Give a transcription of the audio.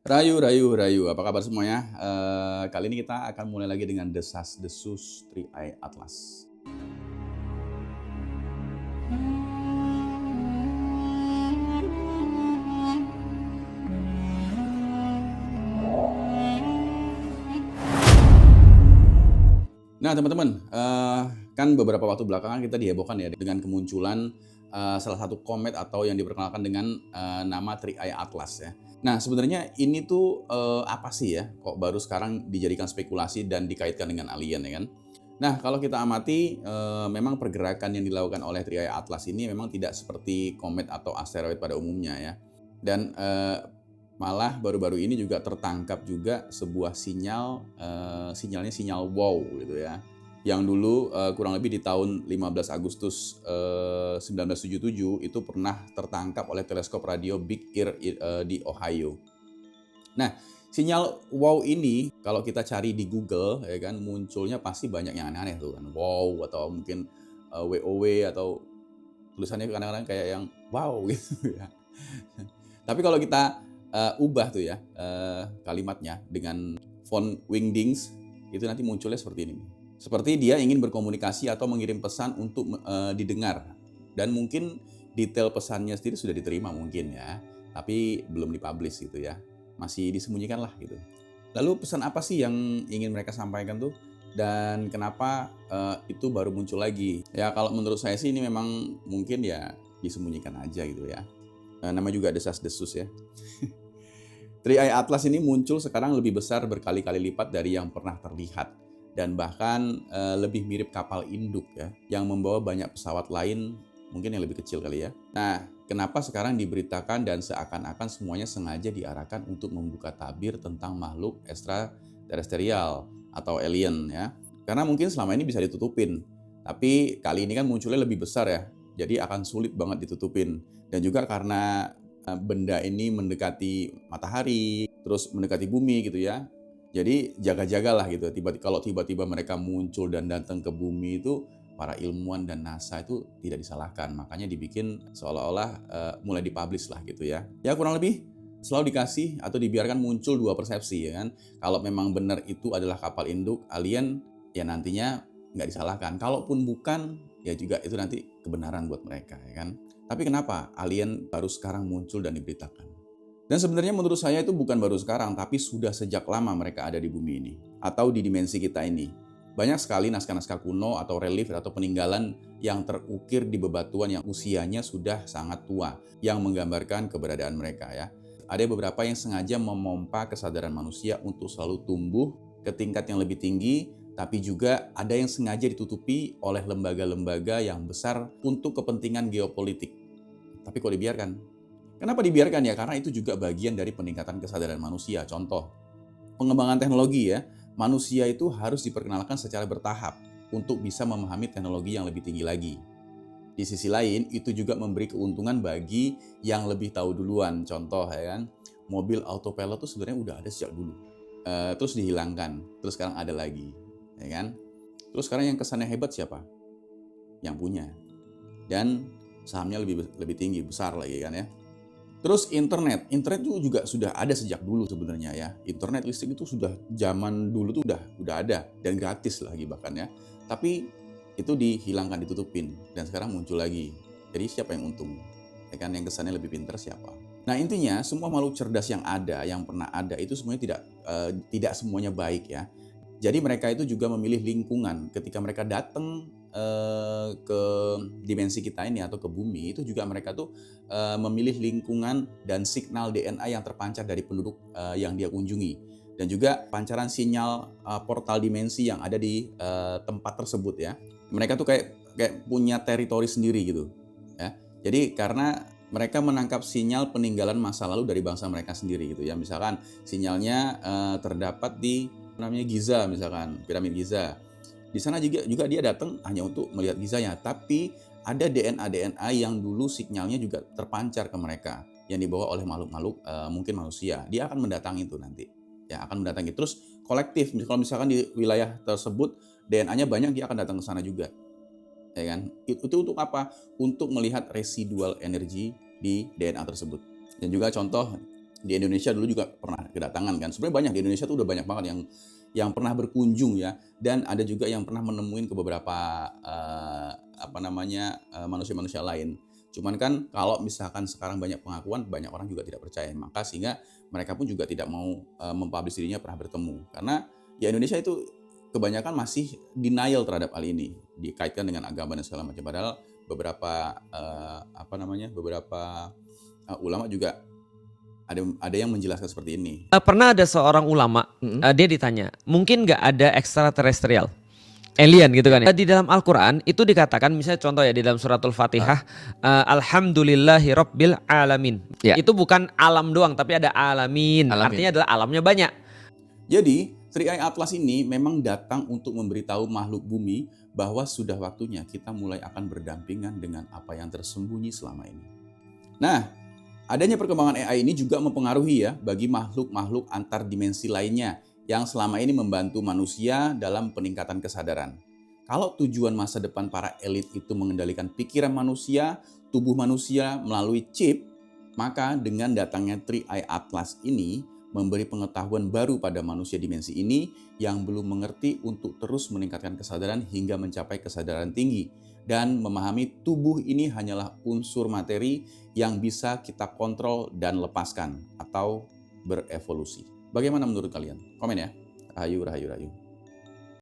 Rayu, rayu, rayu. Apa kabar semuanya? Kali ini kita akan mulai lagi dengan desas-desus Tri-Eye Atlas. Nah, teman-teman, kan beberapa waktu belakangan kita dihebohkan ya dengan kemunculan salah satu komet atau yang diperkenalkan dengan nama Tri-Eye Atlas ya. Nah, sebenarnya ini tuh apa sih ya? Kok baru sekarang dijadikan spekulasi dan dikaitkan dengan alien ya kan? Nah, kalau kita amati, memang pergerakan yang dilakukan oleh Tri-Eye Atlas ini memang tidak seperti komet atau asteroid pada umumnya ya. Dan malah baru-baru ini juga tertangkap juga sebuah sinyal, sinyalnya sinyal WOW gitu ya. Yang dulu kurang lebih di tahun 15 Agustus 1977 itu pernah tertangkap oleh teleskop radio Big Ear di Ohio. Nah, sinyal WOW ini kalau kita cari di Google ya kan munculnya pasti banyak yang aneh-aneh tuh kan. WOW atau mungkin WOW atau tulisannya kadang-kadang kayak yang wow gitu ya. Tapi kalau kita ubah tuh ya kalimatnya dengan font Wingdings itu nanti munculnya seperti ini. Seperti dia ingin berkomunikasi atau mengirim pesan untuk didengar dan mungkin detail pesannya sendiri sudah diterima mungkin ya, tapi belum dipublish gitu ya, masih disembunyikan lah gitu. Lalu pesan apa sih yang ingin mereka sampaikan tuh? Dan kenapa itu baru muncul lagi? Ya kalau menurut saya sih ini memang mungkin ya disembunyikan aja gitu ya. Nama juga desas-desus ya. Tri-Eye Atlas ini muncul sekarang lebih besar berkali-kali lipat dari yang pernah terlihat dan bahkan lebih mirip kapal induk ya yang membawa banyak pesawat lain mungkin yang lebih kecil kali ya. Nah, kenapa sekarang diberitakan dan seakan-akan semuanya sengaja diarahkan untuk membuka tabir tentang makhluk extraterrestrial atau alien ya? Karena mungkin selama ini bisa ditutupin, tapi kali ini kan munculnya lebih besar ya, jadi akan sulit banget ditutupin. Dan juga karena benda ini mendekati matahari, terus mendekati bumi gitu ya. Jadi jaga-jagalah gitu. Kalau tiba-tiba mereka muncul dan datang ke bumi itu para ilmuwan dan NASA itu tidak disalahkan. Makanya dibikin seolah-olah mulai dipublish lah gitu ya. Ya kurang lebih selalu dikasih atau dibiarkan muncul dua persepsi ya kan. Kalau memang benar itu adalah kapal induk alien ya nantinya nggak disalahkan. Kalaupun bukan ya juga itu nanti kebenaran buat mereka ya kan. Tapi kenapa alien baru sekarang muncul dan diberitakan? Dan sebenarnya menurut saya itu bukan baru sekarang, tapi sudah sejak lama mereka ada di bumi ini. Atau di dimensi kita ini. Banyak sekali naskah-naskah kuno atau relief atau peninggalan yang terukir di bebatuan yang usianya sudah sangat tua. Yang menggambarkan keberadaan mereka ya. Ada beberapa yang sengaja memompa kesadaran manusia untuk selalu tumbuh ke tingkat yang lebih tinggi, tapi juga ada yang sengaja ditutupi oleh lembaga-lembaga yang besar untuk kepentingan geopolitik. Tapi kok dibiarkan? Kenapa dibiarkan ya? Karena itu juga bagian dari peningkatan kesadaran manusia. Contoh, pengembangan teknologi ya. Manusia itu harus diperkenalkan secara bertahap untuk bisa memahami teknologi yang lebih tinggi lagi. Di sisi lain, itu juga memberi keuntungan bagi yang lebih tahu duluan. Contoh ya kan, mobil autopilot itu sebenarnya udah ada sejak dulu. Terus dihilangkan, terus sekarang ada lagi. Ya kan? Terus sekarang yang kesannya hebat siapa? Yang punya. Dan sahamnya lebih tinggi, besar lagi kan ya. Terus internet itu juga sudah ada sejak dulu sebenarnya ya. Internet listrik itu sudah zaman dulu tuh udah ada dan gratis lagi bahkan ya. Tapi itu dihilangkan, ditutupin dan sekarang muncul lagi. Jadi siapa yang untung? Ya kan yang kesannya lebih pintar siapa? Nah intinya semua makhluk cerdas yang ada, yang pernah ada itu semuanya tidak semuanya baik ya. Jadi mereka itu juga memilih lingkungan ketika mereka datang ke dimensi kita ini atau ke bumi itu juga mereka tuh memilih lingkungan dan signal DNA yang terpancar dari penduduk yang dia kunjungi dan juga pancaran sinyal portal dimensi yang ada di tempat tersebut ya. Mereka tuh kayak punya teritori sendiri gitu ya. Jadi karena mereka menangkap sinyal peninggalan masa lalu dari bangsa mereka sendiri gitu ya. Misalkan sinyalnya terdapat di namanya Giza misalkan, piramid Giza. Di sana juga dia datang hanya untuk melihat Gizanya, tapi ada DNA yang dulu sinyalnya juga terpancar ke mereka yang dibawa oleh makhluk-makhluk mungkin manusia. Dia akan mendatangi itu nanti. Ya, akan mendatangi terus kolektif. Kalau misalkan di wilayah tersebut DNA-nya banyak, dia akan datang ke sana juga. Ya kan? Itu untuk apa? Untuk melihat residual energi di DNA tersebut. Dan juga contoh di Indonesia dulu juga pernah kedatangan kan. Sebenarnya banyak di Indonesia tuh udah banyak banget yang pernah berkunjung ya, dan ada juga yang pernah menemuin ke beberapa manusia-manusia lain. Cuman kan kalau misalkan sekarang banyak pengakuan, banyak orang juga tidak percaya. Maka sehingga mereka pun juga tidak mau mempublish dirinya pernah bertemu. Karena ya Indonesia itu kebanyakan masih denial terhadap hal ini, dikaitkan dengan agama dan segala macam. Padahal beberapa ulama juga ada yang menjelaskan seperti ini. Pernah ada seorang ulama, dia ditanya, mungkin nggak ada extraterrestrial, alien gitu kan ya. Di dalam Al-Quran itu dikatakan, misalnya contoh ya di dalam suratul Fatihah, Alhamdulillahi Rabbil Alamin. Ya. Itu bukan alam doang, tapi ada alamin. Artinya adalah alamnya banyak. Jadi 3i Atlas ini memang datang untuk memberitahu makhluk bumi bahwa sudah waktunya kita mulai akan berdampingan dengan apa yang tersembunyi selama ini. Nah, adanya perkembangan AI ini juga mempengaruhi ya bagi makhluk-makhluk antar dimensi lainnya yang selama ini membantu manusia dalam peningkatan kesadaran. Kalau tujuan masa depan para elit itu mengendalikan pikiran manusia, tubuh manusia melalui chip, maka dengan datangnya 3i Atlas ini memberi pengetahuan baru pada manusia dimensi ini yang belum mengerti untuk terus meningkatkan kesadaran hingga mencapai kesadaran tinggi. Dan memahami tubuh ini hanyalah unsur materi yang bisa kita kontrol dan lepaskan atau berevolusi. Bagaimana menurut kalian? Komen ya. Rahayu, rahayu, rahayu.